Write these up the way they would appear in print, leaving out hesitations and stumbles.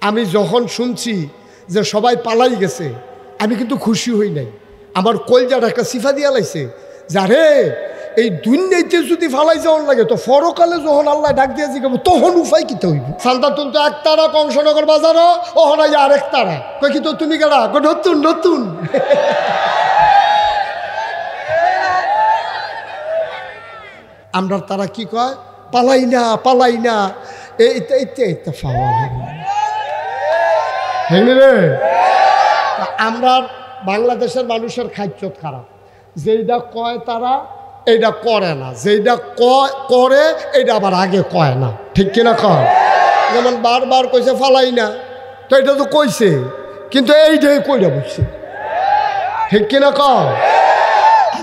আমি যখন শুনছি যে সবাই পালাই গেছে আমি কিন্তু খুশি হই নাই। আমার কলজার একটা সিফা দিয়া লাইছে যারে এই দুনিয়াতে যদি ফালাই যাওয়ার লাগে তো পরকালে যখন আল্লাহ ডাক দিয়ে জিগাবো তখন উপায় কিতে হইব। সান্তা তুলতো এক তারা কংসনগর বাজারও ও হনাই আরেক তারা কই কি তো তুমি কেডা নতুন নতুন আমরা তারা কি কয় পালাই না এইটা ফাওয়া রে। আমরা বাংলাদেশের মানুষের খাদ্যত খারাপ, যেইটা কয় তারা এইটা করে না, যেইটা করে এইটা আবার আগে কয় না, ঠিক কিনা কয়? যেমন বারবার কইছে ফালাই না, তো এটা তো কইছে কিন্তু এইটাই কইরা বসছে, ঠিক কিনা কয়?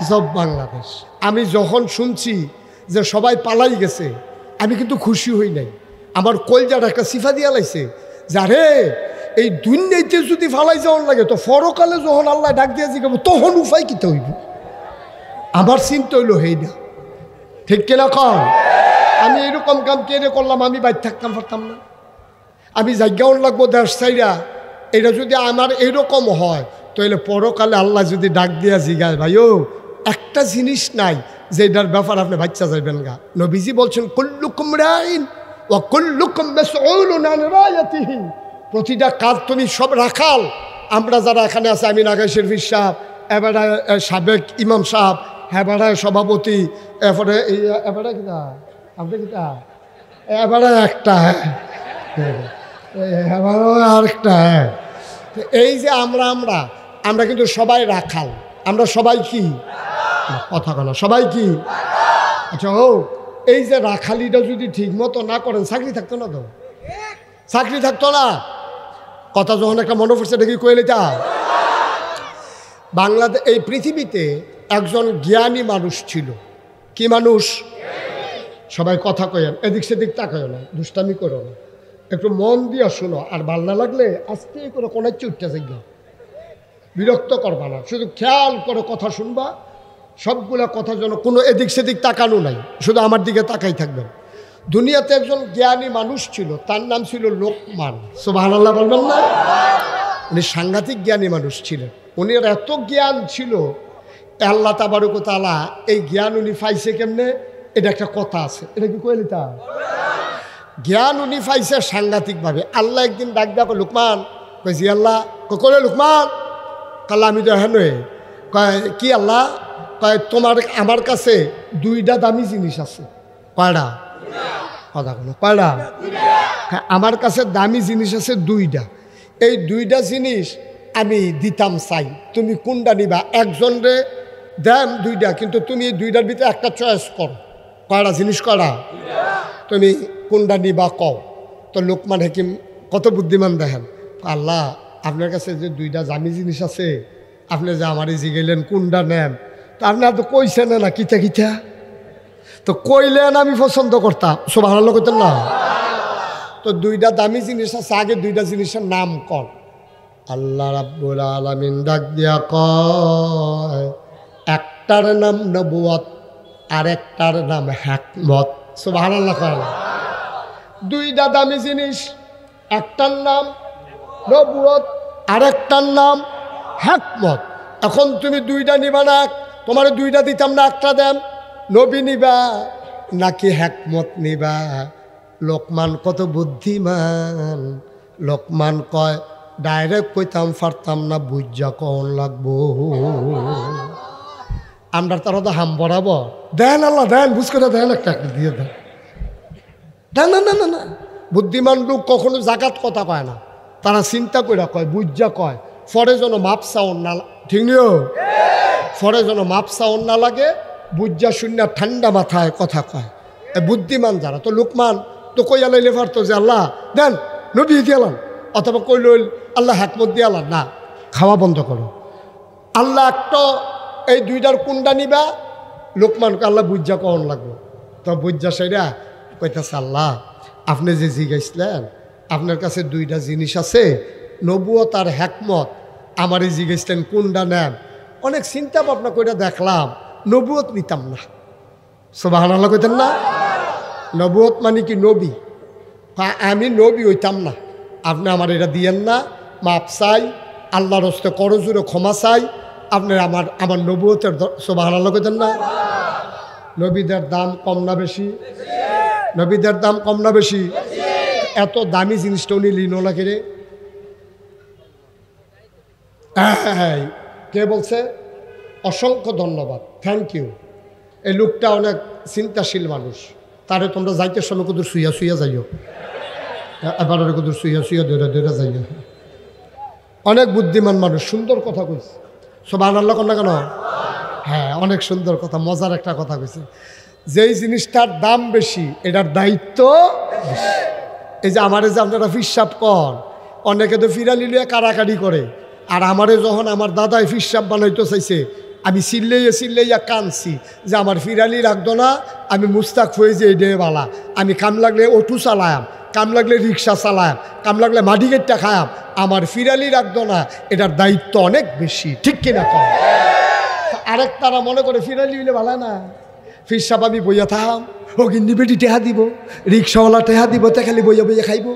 সব বাংলাদেশ। আমি যখন শুনছি যে সবাই পালাই গেছে আমি কিন্তু খুশি হই নাই। আমার কলজার একটা সিফা দিয়া লাইছে যারে এই দুনিয়াতে যদি ফালাই যাওয়ার লাগে তো পরকালে যখন আল্লাহ ডাক দিয়ে জিগাবো তখন উপায় কিতে হইব। আমার চিন্তা হইল হেইডা, ঠিক কিনা কন? আমি এরকম কাম কেড়ে করলাম, আমি বাইর থাকতাম পারতাম না। আমি জায়গাও লাগবো দেশ চাইরা, এটা যদি আমার এইরকম হয় তাহলে পরকালে আল্লাহ যদি ডাক দিয়া জিগায় ভাইও একটা জিনিস নাই যেটার ব্যাপার আপনি বাচ্চা যাইবেন গা। নবীজি বলছেন কুল্লুকুম রাইন ওয়া কুল্লুকুম মাসউলুন আন রায়াতিহি, প্রতিটা কাজ তুমি সব রাখাল। আমরা যারা এখানে আছে, আমি নাগাই শরীফ সাহেব, এবারে সাবেক ইমাম সাহেব, এবারে সভাপতি, এবারে এবারে কিনা আপনি কিনা এবারে একটা এবারে আরেকটা। এই যে আমরা কিন্তু সবাই রাখাল, আমরা সবাই কি কথা বলো, সবাই কি? আচ্ছা ও এই যে রাখালিটা যদি ঠিক মতো না করেন চাকরি থাকতো না, তো চাকরি থাকতো না। কথা যখন একটা মনে পড়ছে দেখি কইলে তা বাংলাদেশ এই পৃথিবীতে একজন জ্ঞানী মানুষ ছিল। কি মানুষ? সবাই কথা কয়েন, এদিক সেদিক তাকায় না, দুষ্টামি করো না, একটু মন দিয়া শোনো। আর ভাল না লাগলে আস্তে করে কোনার উঠতে যাইবা, বিরক্ত করবা না, শুধু খেয়াল করে কথা শুনবা। সবগুলা কথা যেন কোনো এদিক সেদিক তাকানো নাই, শুধু আমার দিকে তাকাই থাকবেন। দুনিয়াতে একজন জ্ঞানী মানুষ ছিল, তার নাম ছিল লোকমান। সুবহানাল্লাহ বলবেন না? উনি সাংঘাতিক জ্ঞানী মানুষ ছিলেন। উনি এত জ্ঞান ছিল, আল্লাহ তাবারক ওয়া তাআলা এই জ্ঞান উনি পাইছে কেমনে, এটা একটা কথা আছে, এটা কি কইলি তা জ্ঞান উনি পাইছে সাংঘাতিকভাবে। আল্লাহ একদিন ডাক ডাকো লোকমান, কইছি আল্লাহ কলে লোকমান, কাল্লা আমি তো হ্যাঁ কয় কি আল্লাহ? কয় তোমার আমার কাছে দুইটা দামি জিনিস আছে। কয়টা? কথা বলো, কয়টা? হ্যাঁ, আমার কাছে দামি জিনিস আছে দুইটা। এই দুইটা জিনিস আমি দিতাম চাই, তুমি কোনটা নিবা? একজন রে দেন দুইটা, কিন্তু তুমি এই দুইটার ভিতরে একটা চয়েস করো। কয়টা জিনিস? কয়টা? তুমি কোনটা নিবা কও। তো লোকমান হাকিম কত বুদ্ধিমান দেখেন, আল্লাহ আপনার কাছে যে দুইটা দামি জিনিস আছে, আপনি যে আমারই জিগাইলেন কোনটা নেন, তা আপনি তো কইছেন না কিতা কিতা, তো কইলেন আমি পছন্দ করতাম। সুবহানাল্লাহ কইতেন না? তো দুইটা দামি জিনিস আছে, আগে দুইটা জিনিসের নাম কর। আল্লাহ রাব্বুল আলামিন ডাক দিয়া কয়, একটার নাম নবুয়ত আর একটার নাম হিকমত। সুবহানাল্লাহ কয়। দুইটা দামি জিনিস, একটার নাম নবুয়ত আর একটার নাম হিকমত। এখন তুমি দুইটা নিবা না, তোমার দুইটা দিতাম না, একটা দেন, নবী নিবা নাকি হিকমত নিবা? লোকমান কত বুদ্ধিমান। লোকমান কয় ডাইরেক্ট কইতাম পারতাম না, বুঝা কন লাগবো। আমরা তারা তো হাম বরাবর দেন, আল্লাহ দেন, বুঝ করে দেন, একটা দিয়ে দেন। না না না না না, বুদ্ধিমান লোক কখনো জাকাত কথা কয় না, তারা চিন্তা করে কয়, বুঝা কয়, ফরে যেন মাপ চাওন না, ঠিক নিও, ফরে যেন মাপ চাওন না লাগে, বুঝা শূন্য ঠান্ডা মাথায় কথা কয় বুদ্ধিমান যারা। তো লোকমান তো কই আলাইলে পারতো যে আল্লাহ দেন, নবী দিয়ালাম, অথবা কইল আল্লাহ হিকমত দিয়ালাম। না, খাওয়া বন্ধ করো, আল্লাহ একটা এই দুইটার কোনটা নিবা? লোকমানকে আল্লাহ বুঝা কন লাগবো। তো বুঝা সেরা কইতেছে, আল্লাহ আপনি যে জিজ্ঞাসলেন আপনার কাছে দুইটা জিনিস আছে, নবুয়ত আর হিকমত, আমারই জিজ্ঞাসলেন কোনটা নেন। অনেক চিন্তা ভাবনা করে দেখলাম নবুয়ত নিতাম না। সুবহানাল্লাহ কইতেন না? নবুয়ত মানে কি? নবী। আমি নবী হইতাম না, আপনি আমার এটা দিয়েন না, মাপ চাই, আল্লাহর হস্তে করজুরে ক্ষমা চাই। আপনি আমার নবুয়তের সুবহানাল্লাহ কইতেন না? নবীদের দাম কম না বেশি? নবীদের দাম কম না বেশি? এত দামি জিনিসটা উনি লিনো না কে রে? কে বলছে? অসংখ্য ধন্যবাদ, থ্যাংক ইউ। এই লোকটা অনেক চিন্তাশীল মানুষ, তারে তোমরা যাইতে সময় কুদুর শুইয়া শুইয়া যাইও, এবার কুদুর শুইয়া শুইয়া দৌড়া দৌড়া যাইও। অনেক বুদ্ধিমান মানুষ, সুন্দর কথা কইছে। সুবহানাল্লাহ কন না কেন? হ্যাঁ, অনেক সুন্দর কথা, মজার একটা কথা কইছে। যেই জিনিসটার দাম বেশি এটার দায়িত্ব বেশি। এই যে আমারে যে আপনারা ফিসাব কর, অনেকে তো ফিরালি লিয়ে কারাকারি করে, আর আমারে যখন আমার দাদাই ফিসাব বানাইতে চাইছে আমি চিল্লাইয়া কানছি যে আমার ফিরালি রাখতো না, আমি মুস্তাক হয়ে যে এই বালা, আমি কাম লাগলে অটো চালায়াম, কাম লাগলে রিক্সা চালায়াম, কাম লাগলে মাটি গেটটা খায়াম, আমার ফিরালি রাখতো না, এটার দায়িত্ব অনেক বেশি, ঠিক কিনা কম? আরেক তারা মনে করে ফিরালি হইলে ভালো না, ফিরসাব আমি বইয়া থাম, ও কিন্তু বেটি টেহা দিব, রিক্সাওয়ালা টেহা দিব, তে খালি বইয়া বইয়া খাইব।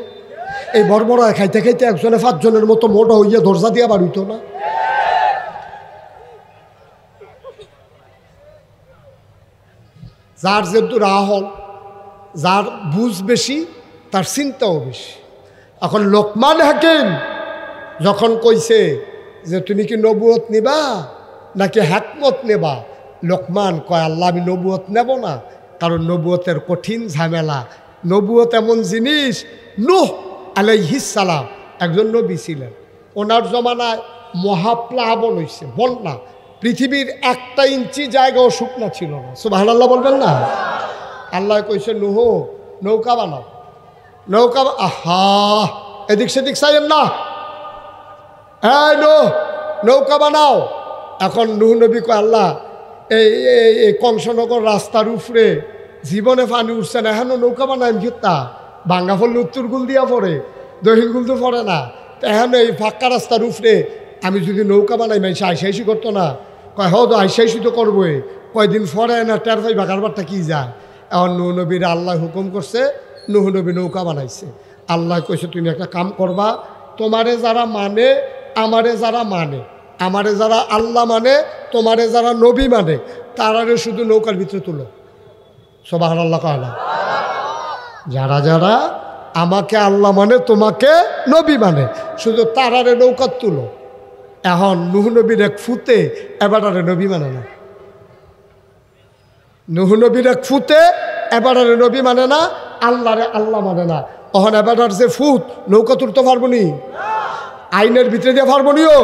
এই বড় খাইতে খাইতে একজনে 5 জনের মতো মোটা হইয়া দরজা দিয়া বাড়িত না। যার যেহেতু রাহল, যার বুঝ বেশি, তার চিন্তাও বেশি। এখন লোকমান হাকিম যখন কইছে যে তুমি কি নবুয়ত নিবা নাকি হিকমত নেবা, লোকমান কয় আল্লাহ আমি নবুয়ত নেব না, কারণ নবুয়তের কঠিন ঝামেলা। নবুয়ত এমন জিনিস, নূহ আলাইহিস সালাম একজন নবী ছিলেন, ওনার জমানায় মহাপ্লাবন হয়েছে, বন্যা, পৃথিবীর 1 ইঞ্চি জায়গাও শুকনা ছিল না। সুবহানাল্লাহ বলবেন না? আল্লাহ কইছে নূহ নৌকা বানাও, নৌকা। আহা, এদিক সেদিক চাইেন না, হ্যাঁ নৌকা বানাও। এখন নূহ নবী কয় আল্লাহ এই কংসনগর রাস্তার উপরে জীবনে পানি উঠছে না, এখন নৌকা বানাইম কিতা? ভাঙ্গা ফললে উত্তর গুল দিয়া পড়ে, দক্ষিণ গুল তো পড়ে না, এখন এই ফাঁকা রাস্তার উপরে আমি যদি নৌকা বানাই মাইছে আইসাইসি করতো না? কয় হ তো আইসাইসি তো করবোই, কয়দিন পরে না টের পাই কারবারটা কি যায়। এখন নূহ নবীর আল্লাহ হুকুম করছে, নূহ নবী নৌকা বানাইছে। আল্লাহ কইছে তুমি একটা কাম করবা, তোমারে যারা মানে, আমারে যারা মানে, আমারে যারা আল্লাহ মানে, তোমারে যারা নবী মানে, তারারে শুধু নৌকার ভিতরে তুলো। সুবহানাল্লাহ কয় না? যারা যারা আমাকে আল্লাহ মানে, তোমাকে নবী মানে, শুধু তারারে নৌকার তুলো। এখন নূহ নবীর এক ফুতে এবারে নবী মানে না, নূহ নবীর এক ফুতে এবারে নবী মানে না, আল্লাহরে আল্লাহ মানে না। তখন এবার যে ফুট নৌকা তুলতে পারবো নি? আইনের ভিতরে দিয়ে পারবো নিও,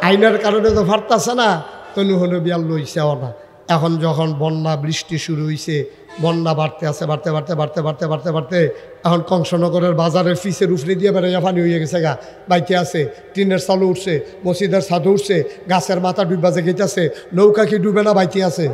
আইনের কারণে তো পারতাছে না, তো নূহ নবী আর লইছেও না। এখন যখন বন্যা বৃষ্টি শুরু হয়েছে, বন্যা বাড়তে আছে, বাড়তে বাড়তে বাড়তে বাড়তে বাড়তে বাড়তে এখন কংসনগরের বাজারের ফিসের উফরে দিয়ে বেড়াইয়া পানি হয়ে গেছে গা, বাইতে আছে, টিনের চালু উঠছে, মসজিদের ছাদু উঠছে, গাছের মাথা ডুববা জেগেছে, নৌকা কি ডুবে না বাইতে আছে?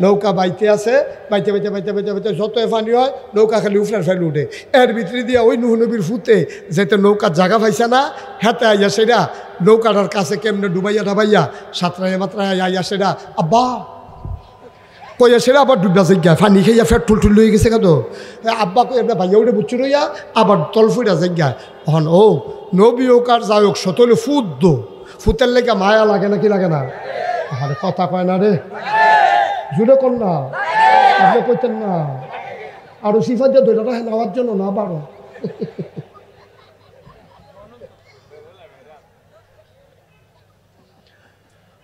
নৌকা বাইতে আছে, বাইতে বাইতে বাইতে বাইতে বাইতে যত পানি হয় নৌকা খালি উফরার ফেলে উঠে। এর ভিতরে দিয়ে ওই নূহ নবীর ফুতে যেতে নৌকার জায়গা পাইছে না, হেতে আইয়া সেটা নৌকাটার কাছে কেমনে ডুবাইয়া ডাবাইয়া সাঁতরাইয়া মাত্রায় আইয়া সেটা আব্বা কইয়া সেটা আবার ডুববা জায়গা, ফানি খাইয়া ফের ঠুল লয়ে গেছে তো আব্বা কই এবার ভাইয়া উঠে বুচ্ছু রইয়া আবার তল ফুটা জায়গা। এখন ও নবী হোক আর যাই হোক সতলে ফুট দো, ফুতের লেগে মায়া লাগে না কি লাগে না? আরে কথা কয় না রে, জুড়ে কর না, আপনি কইতেন না আরো সিফা দিয়ে দৈরাটা নেওয়ার জন্য না বারো।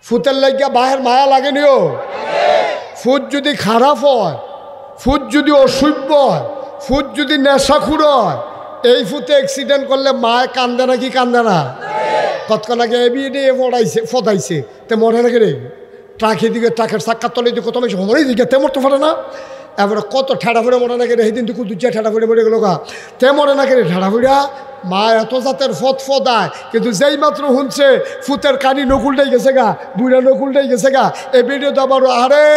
ফুতের লাগিয়া বাহের মায়া লাগেনিও। ফুট যদি খারাপ হয়, ফুট যদি অসভ্য হয়, ফুট যদি নেশাখুর হয়, এই ফুতে অ্যাক্সিডেন্ট করলে মায় কান্দে না কি কান্দে না? কতক্ষণ আগে এবি দিয়ে ফদাইছে তে মরে না রে, ট্রাক এদিকে ট্রাকের চাক্কার তলে দিকে কত বেশি সময় দিকে তে মরতে পারে না। এবারে কত ঠেড়া ফুড়ে মরে না রে, সেদিন তো কুদুচিয়া ঠেড়া ফুড়ে মরে গেল গা, তে মরে না রে ঠেড়া ফুড়া। মা এত জাতের ফদায়, কিন্তু যেই মাত্র শুনছে ফুতের কানি নকুলটাই গেছে গা, বুড়া নকুলটাই গেছে গা, এ ভিডিও তো আবার আরে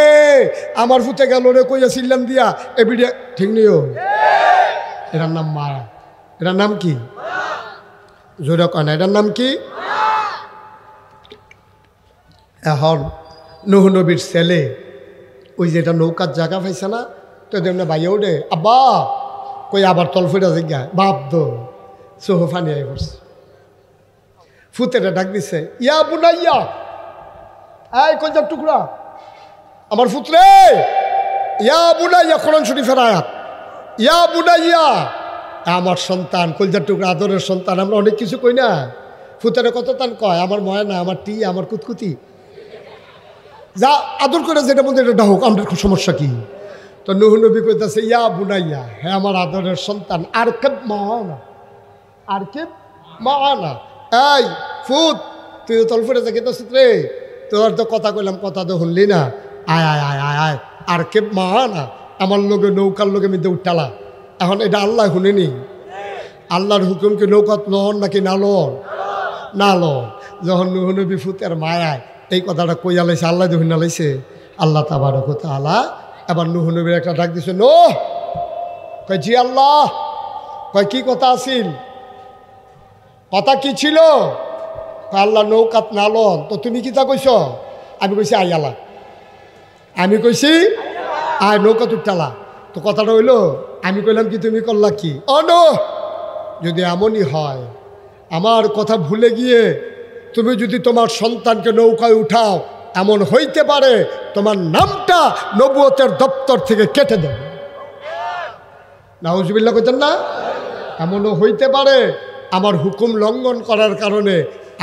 আমার ফুতে গেল রে কইয়া চিল্লাম দিয়া এ ভিডিও ঠিক নেই। এটার নাম মা, এটার নাম কি? জোরে কয় না, এটার নাম কি? এখন নূহ নবীর ছেলে ওই যেটা নৌকার জায়গা পাইছে না, তো এমনি ভাইয়া ওঠে আব্বা কই আবার তল ফুটা জিজ্ঞা বাপ দো চোহ ফানি আই পড়ছে। ফুতেরা ডাক দিছে, ইয়া বুনাইয়া, এই কলজার টুকরা আমার ফুতরে, ইয়া বুনাইয়া, কোরআন শরীফের আয়াত, ইয়া বুনাইয়া, আমার সন্তান, কলজার টুকরা, আদরের সন্তান। আমরা অনেক কিছু কই না, ফুতেরা কত তান কয়, আমার ময়না, আমার টি, আমার কুতকুতি, যা আদর করে যেটা বলতে এটা হোক, আমাদের সমস্যা কি? তো নূহ নবী কইতাছে, ইয়া বুনাইয়া, হ্যাঁ আমার আদরের সন্তান, আর কেব মানা, আর কেব মানা, এই ফুত, তুই তো তলফুরে যাকে তো রে, তোর তো কথা কইলাম, কথা তো শুনলি না, আয় আয় আয় আয় আয়, আর কেব মানা, আমার লোকে নৌকার লোকে মিদে উঠালা। এখন এটা আল্লাহ শুনেনি, আল্লাহর হুকুম কি নৌকাত লন নাকি না লন? না লন। যখন নূহ নবী ফুতের মায়ায় এই কথাটা কইয়া লাইছে, আল্লাহ যখন লাইছে, আল্লাহ তাবারক ওয়া তাআলা এবার নূহ নবীর একটা ডাক দিছে, নূহ, কয় জি আল্লাহ, কয় কি কথা আছিল, কথা কি ছিল? আল্লাহ নৌকাত না লন, তো তুমি কি তা কইছ? আমি কইছি আই আল্লাহ, আমি কইছি আয় নৌকা তুটালা। তো কথাটা হইলো, আমি কইলাম কি, তুমি করলা কি? নূহ, যদি এমনই হয়, আমার কথা ভুলে গিয়ে তুমি যদি তোমার সন্তানকে নৌকায় উঠাও, এমন হইতে পারে তোমার নামটা নবুয়তের দপ্তর থেকে কেটে দেবে। নাউজুবিল্লাহ কইতেন না? এমনও হইতে পারে আমার হুকুম লঙ্ঘন করার কারণে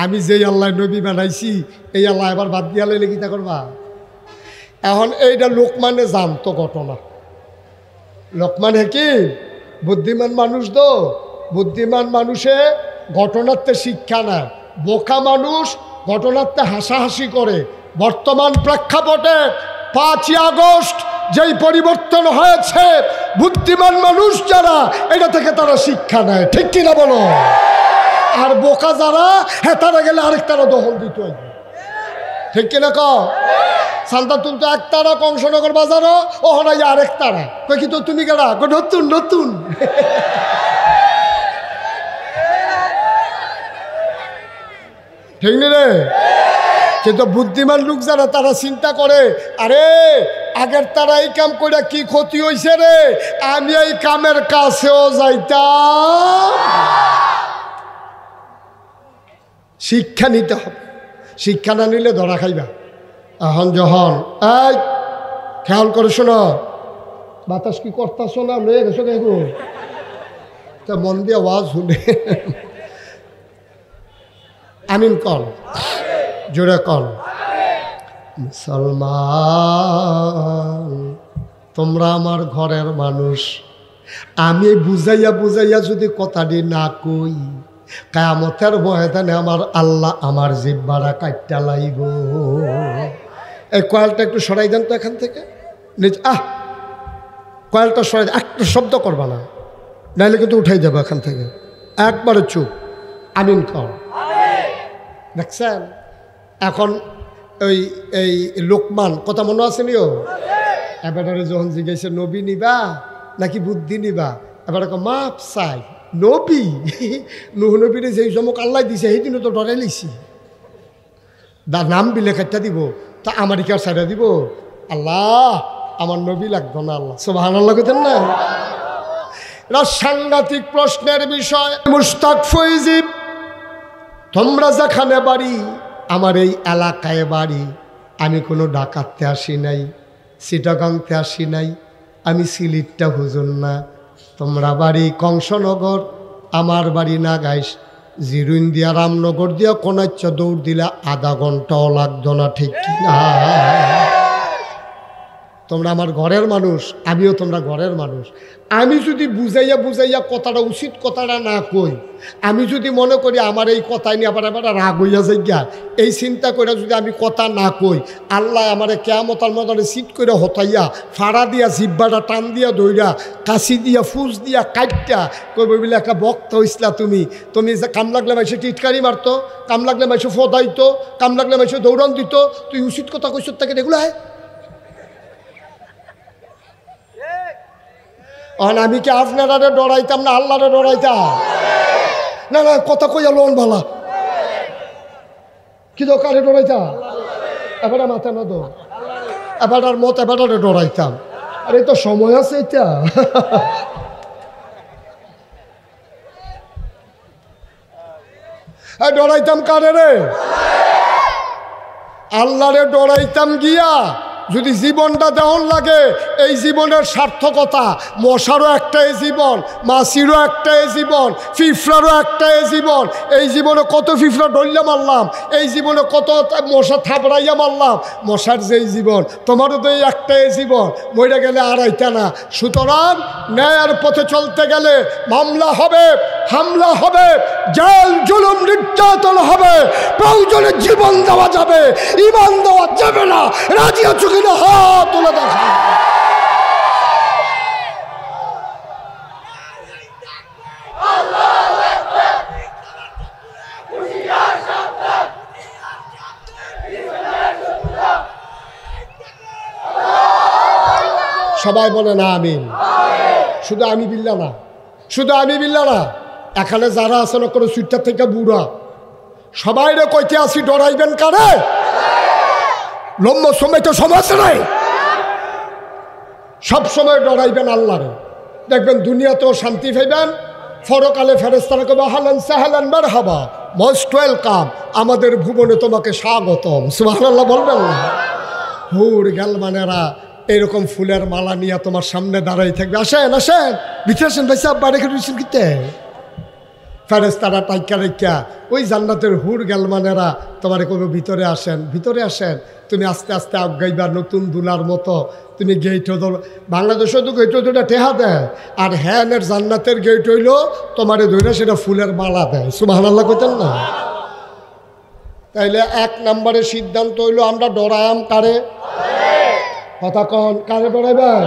আমি যেই আল্লাহ নবী বানাইছি, এই আল্লাহ এবার বাদ দিয়া লইলে কিতা করবা? এখন এইটা লোকমানে জানতো ঘটনা। লোকমান হাকিম বুদ্ধিমান মানুষ, তো বুদ্ধিমান মানুষে ঘটনাতে শিক্ষা নেয়, বোকা মানুষ ঘটনাতে হাসাহাসি করে। বর্তমান প্রেক্ষাপটে 5ই আগস্ট যেই পরিবর্তন হয়েছে, বুদ্ধিমান মানুষ যারা, এটা থেকে তারা শিক্ষা নেয়, ঠিক কিনা বলো? আর বোকা যারা, হ্যাঁ তারা গেলে আরেকটারা দখল দিত, ঠিক কিনা ক? সালতা তুলতো একতারা কংসনগর বাজারও, ও হনাই আরেক তারা, কই কি তো তুমি কেডা? নতুন নতুন। ঠিক নি রে? কিন্তু বুদ্ধিমান লোক যারা, তারা চিন্তা করে, আরে আগের তারা এই কাম করে কি ক্ষতি হয়েছে রে, আমি এই কামের কাছেও যাইতাম। শিক্ষা নিতে হবে, শিক্ষা না নিলে ধরা খাইবা। এখন যখন এই খেয়াল করে শোনো, বাতাস কি করতেছ না, লয়ে গেছো দেখো, তা মন দিয়ে আওয়াজ শুনে আমিন কল, জোরে কল। মুসলমান তোমরা আমার ঘরের মানুষ, আমি বুঝাইয়া বুঝাইয়া যদি কথাটি না কই, কিয়ামতের ময়দানে আমার আল্লাহ আমার জিহ্বাটা কাটটা লাইব। এই কয়েলটা একটু সরাই দেন তো এখান থেকে, কয়েলটা সরাই, একটা শব্দ করবা না, নাইলে কিন্তু উঠাই যাবো এখান থেকে, একবারে চুপ। আমিন কর। দেখছেন এখন ওই এই লোকমান কথা মনে আছে নিও, এবারে যখন জিজ্ঞাসা নবী নিবা নাকি বুদ্ধি নিবা, এবার মাপ চাই নবী। নূহ নবীরে যেই চমক আল্লাহ দিছে, সেই দিনও তো ডরাই লিছি, নাম বিলে খাইটা দিব, তা আমেরিকার সাইডে দিব। আল্লাহ আমার নবী লাগতো না, আল্লাহ সুবহানাল্লাহ কইতেন না? এটা সাংঘাতিক প্রশ্নের বিষয়। মুশতাক ফৈজি, তোমরা যেখানে বাড়ি, আমার এই এলাকায় বাড়ি, আমি কোনো ডাকাততে আসি নাই, চিটাগাংতে আসি নাই, আমি সিলেটটা হুজুর না। তোমরা বাড়ি কংসনগর, আমার বাড়ি নাগাইশ, জিরুইন দিয়া রামনগর দিয়া কোনাচ্চা দৌড় দিলে আধা ঘন্টাও লাগতো না, ঠিক কিনা? তোমরা আমার ঘরের মানুষ, আমিও তোমরা ঘরের মানুষ। আমি যদি বুঝাইয়া বুঝাইয়া কথাটা উচিত কথাটা না কই, আমি যদি মনে করি আমার এই কথাই নিয়ে আবার আবার রাগ হইয়া যাই গা, এই চিন্তা করে যদি আমি কথা না কই, আল্লাহ আমারে কিয়ামতের ময়দানে সিট করে হতাইয়া, ফাড়া দিয়া জিব্বাটা টান দিয়া দইরা, কাশি দিয়া ফুস দিয়া কাটটা কইব বলে একটা বক্তা হইসলা তুমি। তুমি যে কাম লাগলে মাইসে টিটকারি মারতো, কাম লাগলে মাইসে ফদাইতো, কাম লাগলে মাইসে দৌড়ান দিত, তুই উচিত কথা কইস তাকে দেখলো হয়। আমি কি আপনারা ডরাইতাম না আল্লাহরে ডরাইতাম? না না, কথা কইয়া লোন ভালা কি দোকানে ডরাইতাম? এবার মাথা না দো, এবার মত এবার ডরাইতাম। আরে তো সময় আছে এটা। ডরাইতাম কারে রে? আল্লাহরে ডরাইতাম গিয়া যদি জীবনটা দেওয়ান লাগে, এই জীবনের সার্থকতা। মশারও একটাই জীবন, মাছিরও একটাই জীবন, ফিফড়ারও একটাই জীবন। এই জীবনে কত ফিফড়া ডইলা মারলাম, এই জীবনে কত মশা থাপড়াইয়া মারলাম। মশার যেই জীবন, তোমারও তো এই একটাই জীবন, মরে গেলে আড়াইটা না। সুতরাং ন্যায়ের পথে চলতে গেলে মামলা হবে, হামলা হবে, জেল জুলুম নির্যাতন হবে, প্রয়োজনে জীবন দেওয়া যাবে, ঈমান দেওয়া যাবে না। রাজি আছো কিনা হাত তুলে দেখা। সবাই বলে না আমিন। শুধু আমি বিল্লা না, শুধু আমি বিল্লা না, এখানে যারা আছেন করে সুইটার থেকে বুড়া সবাই রে কইতে আসি ডরাইবেন কারে? লম্বা সময় তো সমাজ নাই, সব সময় ডরাইবেন আল্লাহরে। দেখবেন দুনিয়াতেও শান্তি পাইবেন, পরকালে ফেরেশতারা কবে হালান সাহালান মারহাবা, মোস্ট ওয়েলকাম, আমাদের ভুবনে তোমাকে স্বাগতম। সুবহানাল্লাহ বলবেন না? হুর গালমানেরা এরকম ফুলের মালা নিয়ে তোমার সামনে দাঁড়াই থাকবে, আসেন আসেন ভিতরে আসেন, ভাই সাহেব বাইরে খেয়েছেন কিতে? ফেরেশতারা টাইকা রেখা ওই জান্নাতের হুর গালমানেরা তোমার কবে ভিতরে আসেন, ভিতরে আসেন। তুমি আস্তে আস্তে আগাইবা নতুন দুলার মতো। তুমি গেট ধর, বাংলাদেশে তো গেট দুটা টেহা দেয়, আর হ্যানের জান্নাতের গেট হইল তোমারে ধরে সেটা ফুলের মালা দেয়। সুবহানাল্লাহ কইতেন না? তাইলে এক নম্বরের সিদ্ধান্ত হইল আমরা ডরায়াম কারে? কথা কন, কারে ডরাইবেন?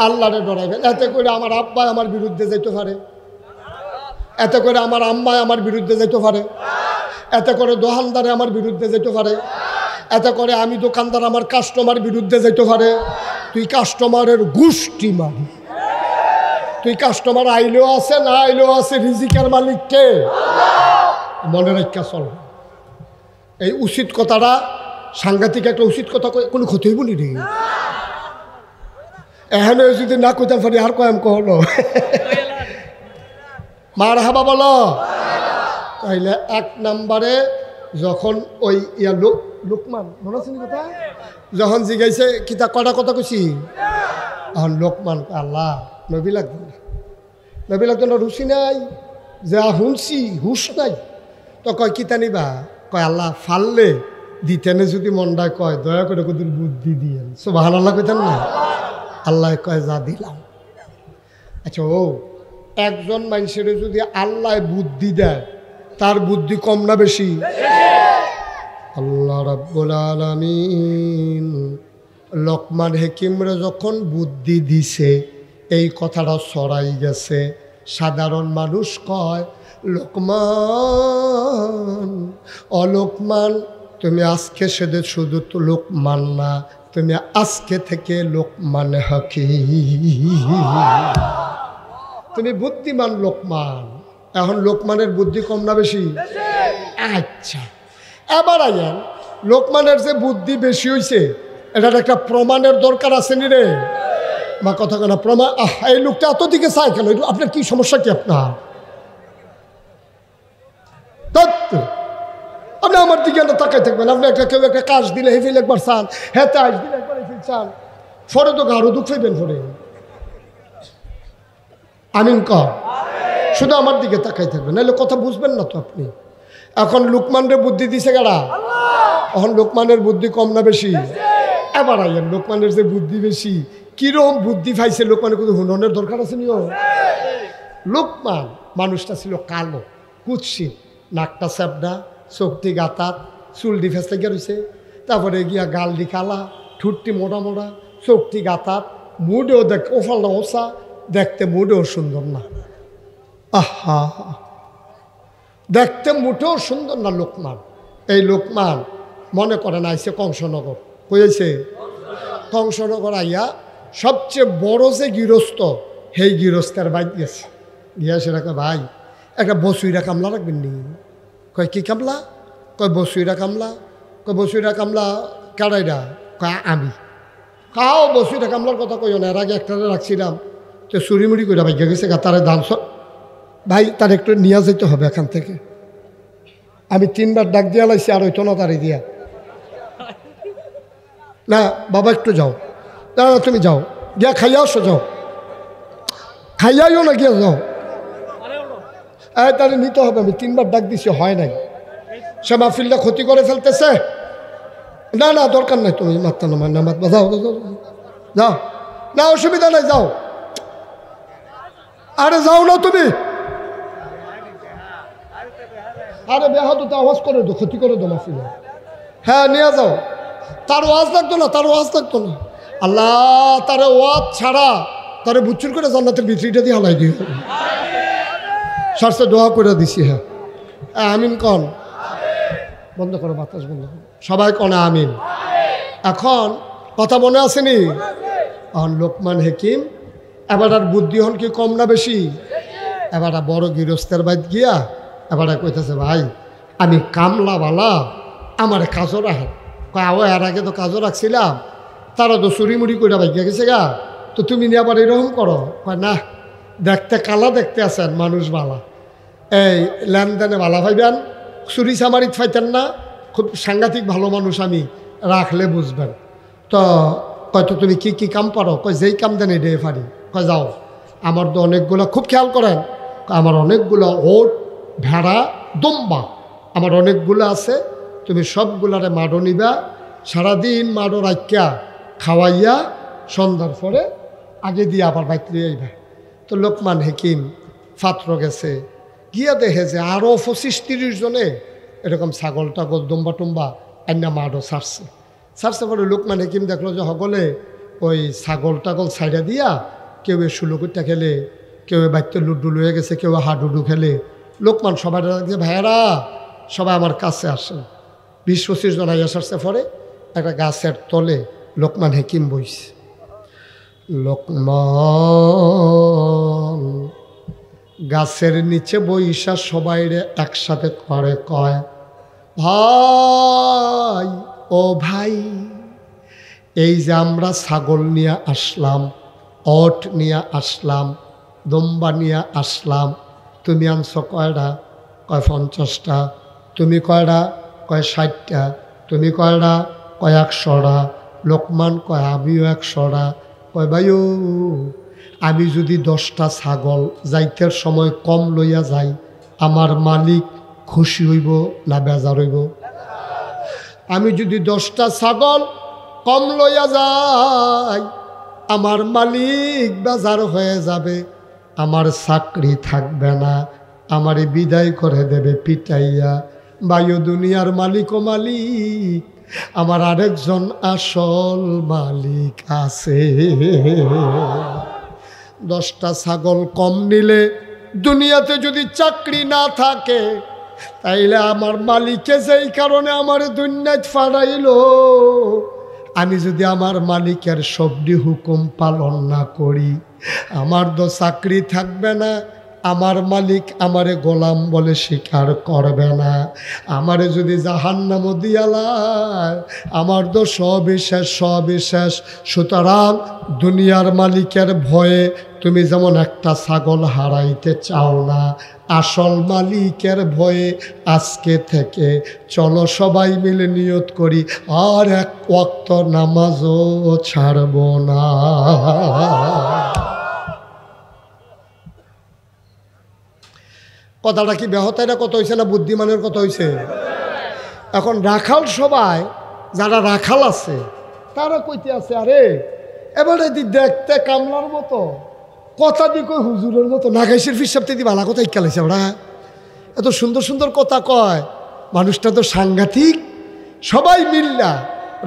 আল্লাহরে ডরাইবেন। এতে করে আমার আব্বা আমার বিরুদ্ধে যাইতে পারে, এতে করে আমার আম্মায় আমার বিরুদ্ধে যেতে পারে, এতে করে দোকানদারে আমার বিরুদ্ধে যেতে পারে, এতে করে আমি দোকানদার আমার কাস্টমার বিরুদ্ধে যেতে পারে। তুই কাস্টমারের গোষ্ঠী মারি, তুই কাস্টমার আইলেও আছে না আইলেও আছে, রিজিকের মালিক কে? মনে রাখা চল। এই উচিত কথাটা সাংঘাতিক একটা উচিত কথা, কোনো ক্ষতি হইব নি রে? এখানে যদি না কইতাম পারি আর কয়াম কহলো মার হাবা বলো। তাইলে এক নম্বরে যখন ওই ইয়া লোকমান মনে আছে কথা, যখন জিগাইছে কিতা কটা কথা কইছি, তখন লোকমান আল্লাহ নবী লাগবে না, নবী লাগবে না, রুচি নাই, যা শুনছি হুশ নাই। তো কয় কিতা নিবা? কয় আল্লাহ ফাললে দিতেনে যদি মনটা কয় দয়া করে কদিন বুদ্ধি দিয়েন। সুবহানাল্লাহ কইতেন না? আল্লাহ কয় যা দিলাম। আচ্ছা, ও একজন মানুষের যদি আল্লাহ বুদ্ধি দেয়, তার বুদ্ধি কম না বেশি? আল্লাহ রাব্বুল আলামিন লোকমান হাকিমরে যখন বুদ্ধি দিছে, এই কথাটা ছড়াই গেছে। সাধারণ মানুষ কয় লোকমান, অলোকমান, তুমি আজকে সেদে শুধু তো লোকমান না, তুমি আজকে থেকে লোকমান হাকিম, তুমি বুদ্ধিমান লোকমান। এখন লোকমানের বুদ্ধি কম না বেশি? আচ্ছা, এবার আইয়ান লোকমানের যে বুদ্ধি বেশি হয়েছে, এটার একটা প্রমাণের দরকার আছে নি রে? বা কথা কেনা প্রমাণ? এই লোকটা এত দিকে চায় কেন? আপনার কি সমস্যা কি? আপনার আপনি আমার দিকে তাকাই থাকবেন। আপনি একটা কেউ একটা কাজ দিলে হেফিল একবার চান, হ্যাঁ তাজ দিলে একবার হেফিল চান, ফরে তো গাঢ় দুঃখ হইবেন ফরে। আমিন কর। শুধু আমার দিকে তাকাই থাকবেন, নাহলে কথা বুঝবেন না তো আপনি। এখন লোকমানের বুদ্ধি দিছে কারা? এখন লোকমানের বুদ্ধি কম না বেশি? এবার আইয়েন লোকমানের যে বুদ্ধি বেশি, কিরকম বুদ্ধি পাইছে লোকমানের? কিন্তু হুননের দরকার আছে নিও। লোকমান মানুষটা ছিল কালো, কুৎসিত, নাকটা চ্যাপডা, চোখটি গাতাত, চুলটি ফেসতে গিয়ে রয়েছে, তারপরে গিয়া গালটি কালা, ঠুটটি মোটা মোটা, চোখটি গাতাত, মুডেও দেখ ওফালটা ওসা, দেখতে মুডেও সুন্দর না। আহা, দেখতে মুঠেও সুন্দর না লোকমান। এই লোকমান মনে করেন আইসে কংসনগর, হয়েছে কংসনগর আইয়া সবচেয়ে বড় যে গৃহস্থ, সেই গৃহস্থের বাইক গেছে, গিয়া সে রাখা ভাই একটা বসুইরা কামলা রাখবেন নি? কয় কি কামলা? কয় বসুইরা কামলা। কয় বসুইরা কামলা কারাইরা? কয় আমি। কাও বসুইরা কামলার কথা কইও না, এর আগে একটা রাখছিলাম, তো চুরিমুড়ি করে ভাইয়া গেছে, তারে দাম ভাই তার একটু নিয়ে যেতে হবে এখান থেকে। আমি 3বার ডাক দিয়া লাইছি আর হইতো না তারি দিয়া। না বাবা একটু যাও, না না তুমি যাও, গিয়া খাইয়া আসো, যাও খাইয়াইও না, গিয়া যাও। তাহলে নিতে হবে, আমি 3বার ডাক দিছি হয় নাই, সে মাহফিলটা ক্ষতি করে ফেলতেছে। না না দরকার নাই, তুমি মাত্রা নামার না মাতবা, যাও যাও যাও, না অসুবিধা নাই, যাও। আরে যাও না তুমি, আরে বেহাদু তো আওয়াজ করে দো, ক্ষতি করে দো মাহফিলে। হ্যাঁ নিয়ে যাও, তার ওয়াজ লাগতো না, তার ওয়াজ লাগতো না। আল্লাহ তারে ওয়াজ ছাড়া তারে বুচ্চুর করে জান্নাতের ভিতরিটা দিয়ে হালাই দিও। সারসে দোয়া করে দিছি। হ্যাঁ আমিন কন, বন্ধ করো বাতাস বন্ধ করো, সবাই কনে আমিন। এখন কথা মনে আসেনি? লোকমান হাকিম এবার আর বুদ্ধি হন কি কম না বেশি? এবার বড় গৃহস্থের বাইত গিয়া এবার কইতেছে, ভাই আমি কামলাওয়ালা, আমার কাজও রাখেন। কয় এর আগে তো কাজও রাখছিলাম, তারা তো চুরি মুড়ি করে ভাইয়া গেছে গা, তো তুমি নিয়ে আবার এরকম করো? কয় না, দেখতে কালা দেখতে আছেন, মানুষ বালা, এই লেনদেনে বালা ভাইবেন, চুরি চামারিত ফাইতেন না, খুব সাংঘাতিক ভালো মানুষ, আমি রাখলে বুঝবেন। তো কয় তো তুমি কি কি কাম পারো? কয় যেই কাম দেন এটাই পারি। কয় যাও, আমার তো অনেকগুলো, খুব খেয়াল করেন, আমার অনেকগুলো ওট, ভেড়া, দম্বা আমার অনেকগুলো আছে, তুমি সবগুলারে মাডো নিবা, সারাদিন মাডো রাখিয়া খাওয়াইয়া সন্ধ্যার পরে আগে দিয়ে আবার বাইতে আইবা। তো লোকমান হাকিম ফাত্র গেছে, গিয়া দেখে যে আরও 25-30 জনে এরকম ছাগল টাগল দম্বা টুম্বা আন্না মাডো ছাড়ছে পরে লোকমান হাকিম দেখলো যে সকলে ওই ছাগল টাগল ছাইড়া দিয়া কেউ সুলুকুটা খেলে, কেউ বাইতে লুডু লয়ে গেছে, কেউ হাডুডু খেলে। লোকমান সবাই যে ভাইয়ারা সবাই আমার কাছে আসেন, 20-25 জন আইয়া সারছে। পরে একটা গাছের তলে লোকমান হাকিম বইছে। লোকমান গাছের নিচে বইসা সবাইরে একসাথে করে কয়, ভাই ও ভাই, এই যে আমরা ছাগল নিয়ে আসলাম, ওট নিয়ে আসলাম, দম্বা নিয়ে আসলাম, তুমি আনছো কয়টা? কয় 50টা। তুমি কয়টা? কয় 60টা। তুমি কয়টা? কয় 100টা। লোকমান কয় আমিও 100টা। কয় ভাইও, আমি যদি 10টা ছাগল যাইতের সময় কম লইয়া যাই, আমার মালিক খুশি হইব না বেজার হইব? আমি যদি 10টা ছাগল কম লইয়া যাই, আমার মালিক বেজার হয়ে যাবে, আমার চাকরি থাকবে না, আমারে বিদায় করে দেবে পিটাইয়া। বায়ু দুনিয়ার মালিক ও মালিক, আমার আরেকজন আসল মালিক আছে। 10টা ছাগল কম নিলে দুনিয়াতে যদি চাকরি না থাকে, তাইলে আমার মালিকে যেই কারণে আমার দুনিয়ায় ফাড়াইল, আমি যদি আমার মালিকের সবটি হুকুম পালন না করি, আমার তো চাকরি থাকবে না, আমার মালিক আমারে গোলাম বলে স্বীকার করবে না, আমারে যদি জাহান্নামে দিয়ালায়, আমার তো সবই শেষ। সুতরাং দুনিয়ার মালিকের ভয়ে তুমি যেমন একটা ছাগল হারাইতে চাও না, আসল মালিকের ভয়ে আজকে থেকে চলো সবাই মিলে নিয়ত করি, আর এক ওয়াক্ত নামাজও ছাড়ব না। কথাটা কি বেহতাইরা কত হয়েছে না বুদ্ধিমানের কথা হয়েছে? এখন রাখাল সবাই যারা রাখাল আছে তারা কইতে আছে, আরে এবারে দেখতে কামলার মতো, কথা দি কই হুজুরের মতো, নাগাইশের ফিসাবতে দি ভালো কথা ইকালাইছে, ওরা এত সুন্দর সুন্দর কথা কয়, মানুষটা তো সাংঘাতিক। সবাই মিল্লা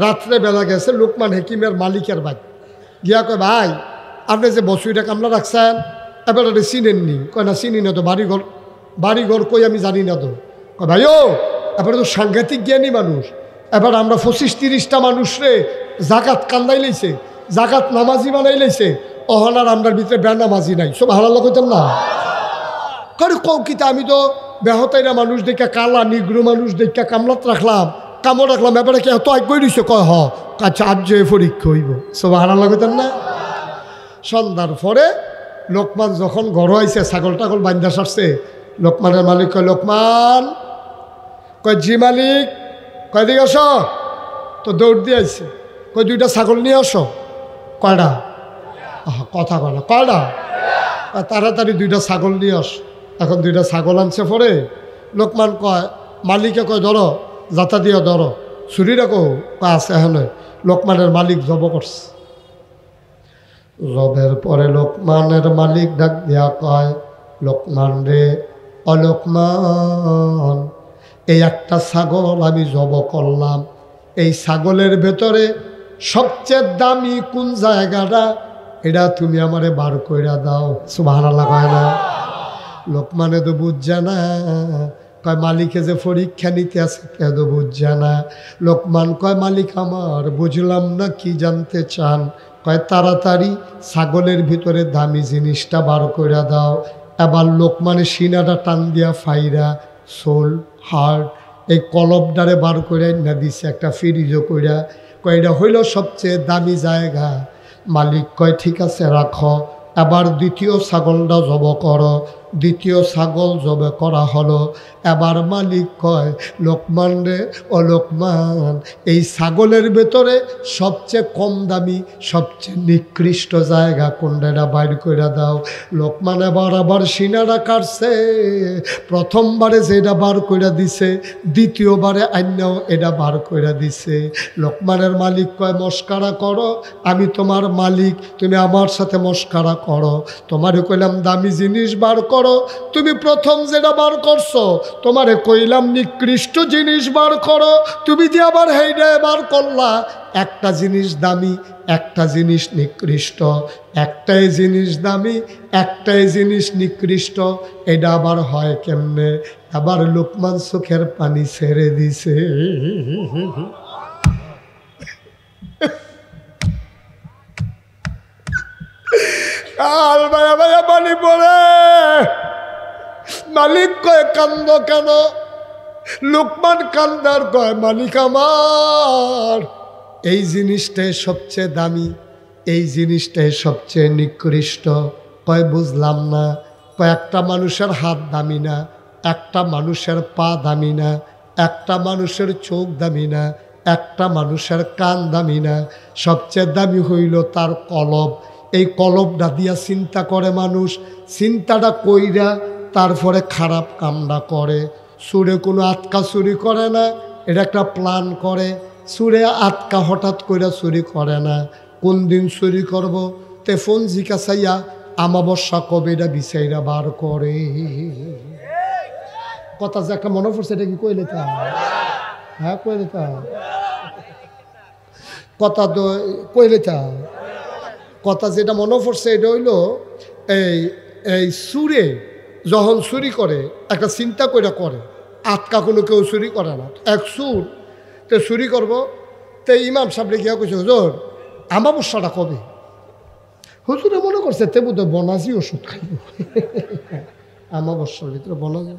রাত্রে বেলা গেছে লোকমান হাকিমের মালিকের বাড়ি, গিয়া কয়, ভাই আপনি যে বসুইটা কামলা রাখছেন, এবারে চিনেননি? কয় না চিনি না তো, বাড়িঘর কই আমি জানি না তো। কয় ভাই ও, এবারে তো সাংঘাতিক জ্ঞানী মানুষ, এবার আমরা 25-30টা মানুষ রে জাকাত কান্দাই লাইছে, জাকাত নামাজি বানাই লাইছে, অহনার আমরার ভিতরে বেনামাজি নাই, সব হারালো কইতাম না। কারণ কৌকিতা আমি তো বেহতাইরা মানুষ দেখা, কালা নিগ্রো মানুষ দেখা কামলাত রাখলাম, কামড় রাখলাম, এবারে কে এত আগ্রহ দিছে? কয় হ, কাছে আজ পরীক্ষা হইব, সব হারালো কইতাম না। সন্ধ্যার পরে লোকমান যখন ঘর হয়েছে, ছাগল টাগল বান্ধা সারছে, লোকমানের মালিক কয়, লোকমান কয় জি মালিক। কয় দিকে আসো। তো দৌড় দিয়ে আসছে। কয় 2টা ছাগল নিয়ে আসো। কয়টা? কথা কয় না। কয়টা? তাড়াতাড়ি 2টা ছাগল নিয়ে আস। এখন 2টা ছাগল আনছে পরে লোকমান কয় মালিকে কয় ধরো, যাতা দিয়ে ধরো। ছুরি রাখো। কয় আছে হ্যাঁ। লোকমানের মালিক জব করছে। জবের পরে লোকমানের মালিক ডাক দিয়া কয় লোকমান রে, অলোকমান, এই একটা ছাগল আমি জব করলাম, এই ছাগলের ভেতরে সবচেয়ে দামি কোন জায়গাটা এটা তুমি আমারে বার কইরা দাও। সুবহানাল্লাহ কয় না? লোকমানে তো বুঝছে না। কয় মালিকে যে পরীক্ষা নিতে আছে কে তো বুঝছে না। লোকমান কয় মালিক আমার বুঝলাম না, কি জানতে চান? কয় তাড়াতাড়ি ছাগলের ভিতরে দামি জিনিসটা বার কইরা দাও। এবার লোকমানের সিনাটা টান দিয়া ফাইরা সোল হার্ট এই কলবডারে বার করে না দিছে একটা ফ্রিজও কইরা। কয় এটা হইল সবচেয়ে দামি জায়গা। মালিক কয় ঠিক আছে রাখো। এবার দ্বিতীয় ছাগলটা জব করো। দ্বিতীয় ছাগল জবে করা হলো। এবার মালিক কয় লোকমান রে, ও লোকমান, এই ছাগলের ভেতরে সবচেয়ে কম দামি সবচেয়ে নিকৃষ্ট জায়গা কোনটা বাইর করে দাও। লোকমান আবার সিনারা কাটছে। প্রথমবারে যেটা বার করে দিছে, দ্বিতীয়বারে আইনাও এটা বার করে দিছে। লোকমানের মালিক কয় মস্কারা করো, আমি তোমার মালিক, তুমি আমার সাথে মস্কারা করো। তোমারে কইলাম দামি জিনিস বার করো, তুমি প্রথম যেটা বার করছো। তোমারে কইলাম নিকৃষ্ট জিনিস বার করো, তুমি যে আবার হেইডা বার করলা। একটা জিনিস দামি, একটা জিনিস নিকৃষ্ট, একটাই জিনিস দামি, একটাই জিনিস নিকৃষ্ট, এটা আবার হয় কেমনে? আবার লোকমান চোখের পানি ছেড়ে দিছে। কাল ভাইয়া ভাইয়া পানি পড়ে। মালিক কয় কান্দ কেন? লোকমান কান্দার কয় মালিক আমার এই জিনিসটাই সবচেয়ে দামি, এই জিনিসটাই সবচেয়ে নিকৃষ্ট। কয় বুঝলাম না। কয় একটা মানুষের হাত দামি না, একটা মানুষের পা দামি না, একটা মানুষের চোখ দামি না, একটা মানুষের কান দামি না, সবচেয়ে দামি হইল তার কলব। এই কলবটা দিয়া চিন্তা করে মানুষ, চিন্তাটা কইরা তারপরে খারাপ কামটা করে। সুরে কোনো আটকা চুরি করে না, এটা একটা প্ল্যান করে। সুরে আটকা হঠাৎ কইরা চুরি করে না। কোন দিন চুরি করব তে ফোন জিজ্ঞাসাইয়া আমাবস্যা কবে এটা বিচাইরা বার করে। কথা যে একটা মনে পড়ছে, এটা কি কইলে তা? হ্যাঁ কইলে তা কথা তো কইলে তা কথা যেটা মনে পড়ছে এটা হইল এই সুরে যখন চুরি করে একটা চিন্তা করে আটকা কোনো কেউ চুরি করে না। এক সুর তো চুরি করবো, তো ইমাম সাহেব গিয়া কইছে হুজুর আমাবস্যাটা কবে? হুজুরে মনে করছে তে বোধ বনাজি ওষুধ খাইব আমাবস্যার ভিতরে বনাজি।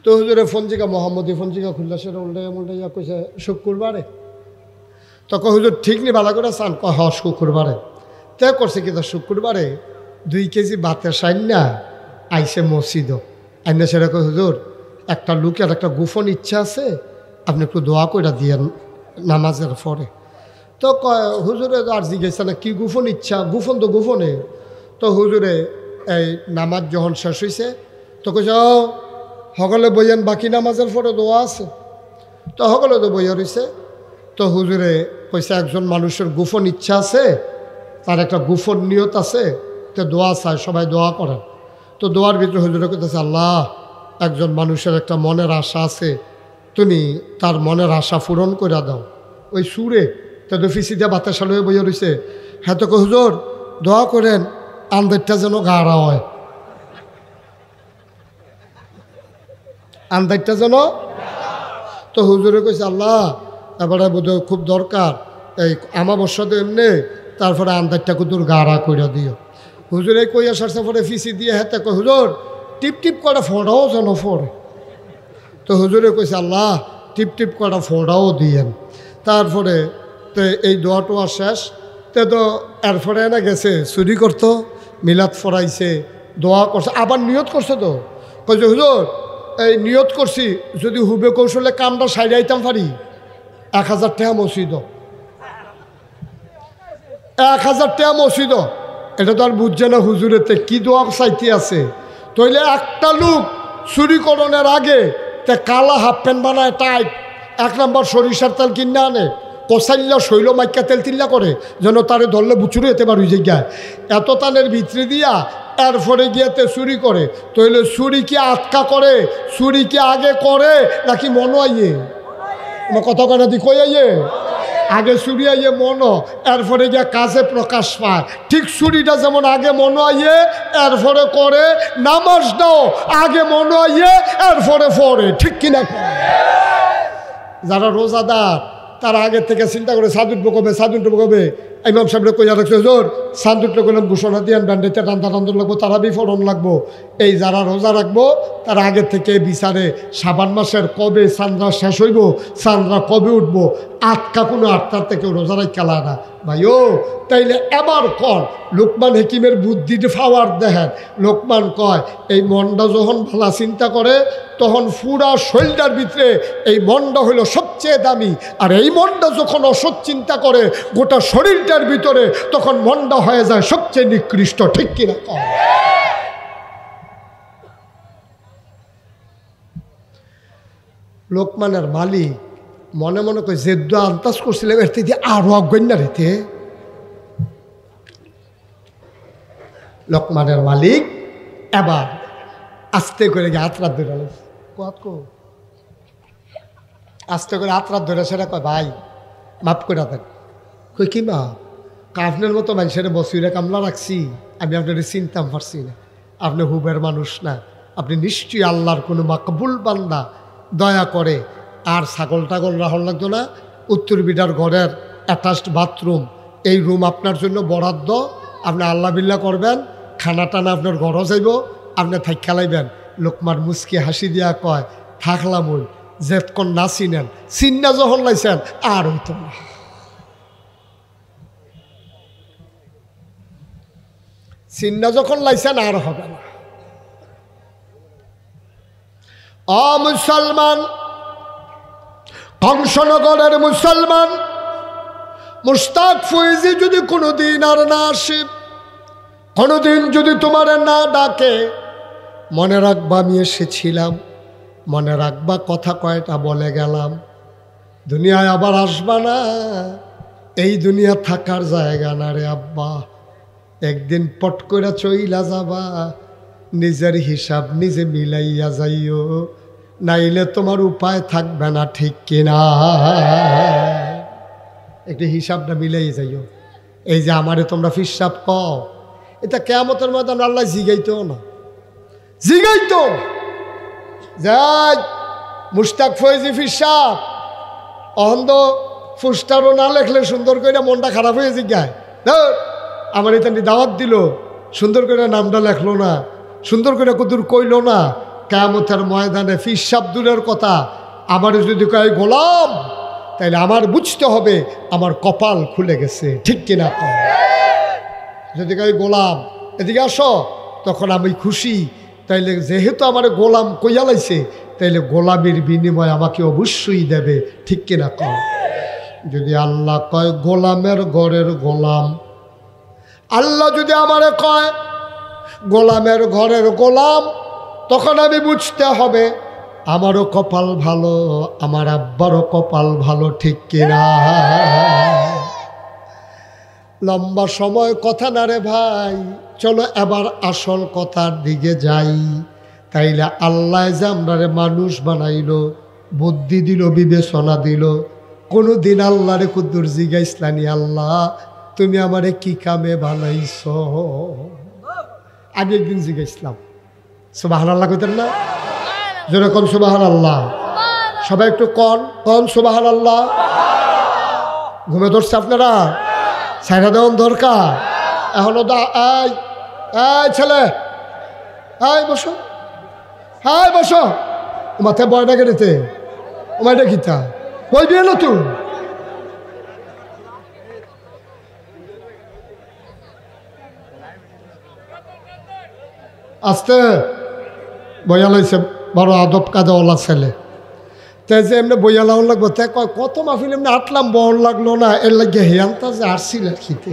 তো হুজুরে ফঞ্জিকা মোহাম্মদী ফঞ্জিকা খুললা সেটা উল্টাইয়া কইছে শুক্রবারে। তখন হুজুর ঠিক নি ভালো করে চান? হ শুক্রবারে। তে করছে কি শুক্রবারে 2 কেজি ভাতের সাইন্না আইসে মসজিদ আইনা সেটা কই হুজুর একটা লোকের একটা গোপন ইচ্ছা আছে, আপনি একটু দোয়া করে দিয়েন নামাজের পরে। তো হুজুরে আর জিজ্ঞেস না কি গোপন ইচ্ছা? গোপন তো গোপনে। তো হুজুরে এই নামাজ যখন শেষ হয়েছে তো কইছে সকলে বইয়েন, বাকি নামাজের পরে দোয়া আছে। তো সকলে তো বইয়া রয়েছে। তো হুজুরে কইছে একজন মানুষের গোপন ইচ্ছা আছে, তার একটা গোপন নিয়ত আছে, তো দোয়া চায়, সবাই দোয়া করেন। তো দোয়ার ভিতরে হুজুরে কইতেছে আল্লাহ একজন মানুষের একটা মনের আশা আছে, তুমি তার মনের আশা পূরণ করে দাও। ওই সুরে তো ফিসি দিয়ে বাতাসা লয়ে বইয়া রয়েছে। হ্যাঁ তো হুজুর দোয়া করেন আন্দারটা যেন গাড়া হয়, আন্দারটা যেন। তো হুজুরে কইছে আল্লাহ এবারে বোধ খুব দরকার এই আমাবস্যাতে এমনি, তারপরে আন্দারটা কুতুর গাড়া কইরা দিও। হুজুরে কইয়া সারছে পরে ফিসি দিয়ে হেতে কই হুজুর টিপ টিপ করে ফোড়াও যেন ফোড়ে। তো হুজুরে কইছে আল্লাহ টিপ টিপ করে ফোড়াও দিয়েন। তারপরে তো এই দোয়া টোয়া শেষ। তো এরপরে না গেছে চুরি করতো, মিলাদ ফরাইছে, দোয়া করছে, আবার নিয়ত করছে। তো কইছে হুজুর এই নিয়ত করছি যদি হুবে কৌশলে কামটা সাইডাইতাম পারি 1000 টাকা মসজিদ, 1000 টাকা মসজিদ। এটা তো আর বুঝছে না হুজুরেতে কি দোয়া চাইতে আছে। তইলে একটা লোক চুরিকরণের আগে তে কালা হাফ প্যান্ট বানায় টাইট, 1 নম্বর সরিষার তেল কিনে আনে, কষাইল্লা শৈল মাইকা তেল তিল্লা করে যেন তারে ধরলে বুচুরে যেতে পারি জায়গায় এত তানের ভিতরে দিয়া এরপরে গিয়েতে চুরি করে। তইলে চুরি কি আটকা করে, চুরি কি আগে করে নাকি মনো আইয়ে? আমার কথা কানা দি কই আইয়ে? আগে চুরি আইয়ে মনো, এরপরে গিয়া কাজে প্রকাশ পায়। ঠিক চুরিটা যেমন আগে মনো আইয়ে এরপরে করে, নামাজটাও আগে মনো আইয়ে এরপরে পড়ে, ঠিক কিনা? যারা রোজাদার তারা আগের থেকে চিন্তা করে সাদ উঠবো কবে, সাদ উঠবো কবে। ইমাম সাহেবরে কইয়া রাখছে জোর সাদ উঠলে করলাম ঘোষণা দিয়ান ব্যান্ডেতে টান্দা টান্দন লাগবো, তারা বিফরণ লাগবো। এই যারা রোজা রাখবো তারা আগের থেকে বিচারে শাবান মাসের কবে চান্দ্রা শেষ হইব, চান্দ্রা কবে উঠবো, আটকা কোনো আটটার থেকে রোজা রাখ খেলা না ভাই। ও তাইলে এবার কর লোকমান হেকিমের বুদ্ধির ফাওয়ার দেখেন। লোকমান কয় এই মনটা যখন ভালা চিন্তা করে তখন পুরা শরীরটার ভিতরে এই মনটা হইল সবচেয়ে দামি, আর এই মনটা যখন অসৎ চিন্তা করে গোটা শরীরটার ভিতরে তখন মনটা হয়ে যায় সবচেয়ে নিকৃষ্ট, ঠিক কিনা? লোকমানের মালিক মনে মনে করে যে আন্দাজ করছিলাম এর থেকে আরো অজ্ঞান রেতে। লোকমানের মালিক এবার আস্তে করে গিয়ে আতরাত ধরে আস্তে করে আতরাত ধরে সেটা কয় ভাই মাফ করে দেন। কই কি মা? আপনার মতো মানুষের বসিরে কামলা রাখছি, আমি আপনার চিনতাম পারছি না। আপনি হুবের মানুষ না, আপনি নিশ্চয়ই আল্লাহর কোনো মাকবুল বান্দা। দয়া করে আর ছাগল টাগল রাহল লাগতো না। উত্তর বিডার ঘরের অ্যাটাচড বাথরুম, এই রুম আপনার জন্য বরাদ্দ। আপনি আল্লাহ বিল্লাহ করবেন, খানা টানা আপনার ঘরও যাইব, আপনি থাক খেলাইবেন। লোকমার মুচকি হাসি দিয়া কয় থাকলাম ওই যেতক্ষণ না চিনেন, চিন্না যখন লাইছেন আর হইতো না। চিন্না যখন লাইছেন আর হবে না। মুসলমান, কংসনগরের মুসলমান মুশতাক ফৈজি যদি কোনোদিন আর না আসে, কোনোদিন যদি তোমার না ডাকে, মনে রাখবা আমি এসেছিলাম, মনে রাখবা কথা কয়টা বলে গেলাম। দুনিয়ায় আবার আসবা না, এই দুনিয়া থাকার জায়গা না রে আব্বা। একদিন পট করে চইলা যাবা, নিজের হিসাব নিজে মিলাইয়া যাইও, নাইলে তোমার উপায় থাকবে না, ঠিক কিনা? একটু হিসাবটা মিলাই যাইও। এই যে আমারে তোমরা ফিসাব কও, এটা কিয়ামতের ময়দান আল্লাহ জিগাইতো না, জিগাইতো যাই মুশতাক ফৈজি ফিসাব অহন্দ ফুস্টারও না লেখলে সুন্দর করে মনটা খারাপ হয়ে জিগায়। আমার এটা দাওয়াত দিল, সুন্দর করে নামটা লেখলো না, সুন্দর করে কদুর কইল না। কিয়ামতের ময়দানে ফিসাব দূরের কথা, আমারও যদি কয় গোলাম, তাইলে আমার বুঝতে হবে আমার কপাল খুলে গেছে, ঠিক কিনা? যদি কয় গোলাম এদিকে আসো, তখন আমি খুশি। তাইলে যেহেতু আমার গোলাম কইয়া লাইছে, তাইলে গোলামের বিনিময় আমাকে অবশ্যই দেবে, ঠিক কিনা? যদি আল্লাহ কয় গোলামের ঘরের গোলাম, আল্লাহ যদি আমারে কয় গোলামের ঘরের গোলাম, তখন আমি বুঝতে হবে আমারও কপাল ভালো, আমার আব্বারও কপাল ভালো, ঠিক কিনা? লম্বা সময় কথা না রে ভাই, চলো এবার আসল কথার দিকে যাই। তাইলে আল্লাহ যে আমরারে মানুষ বানাইলো, বুদ্ধি দিল, বিবেচনা দিল, কোনো দিন আল্লাহরে কুদ্দুর জিগাইসলানি আল্লাহ তুমি আমারে কি কামে বানাইছ? আগে একদিন জিগাইছিলাম, সুবহানাল্লাহ কইতেন না? যেরকম সুবহানাল্লাহ, সবাই একটু কন সুবহানাল্লাহ। ঘুমে ধরছে আপনারা? ছাইরা দেওয়ান দরকার এখনো। এই ছেলে, বসো, বসো। মাথায় বয়টা কেটেতে ওমাইটা গীতা বই দিয়ে নতুন আস্তে বয়া লাইছে, বড় আদব কাদাওয়ালা ছেলে। তাই যে এমনি বইয়া লাউন লাগবো, তাই কয় কত মাহফিল এমনি আটলাম বড় লাগলো না, এর লাগে হেয়ান্তা যে আসছিল খিতে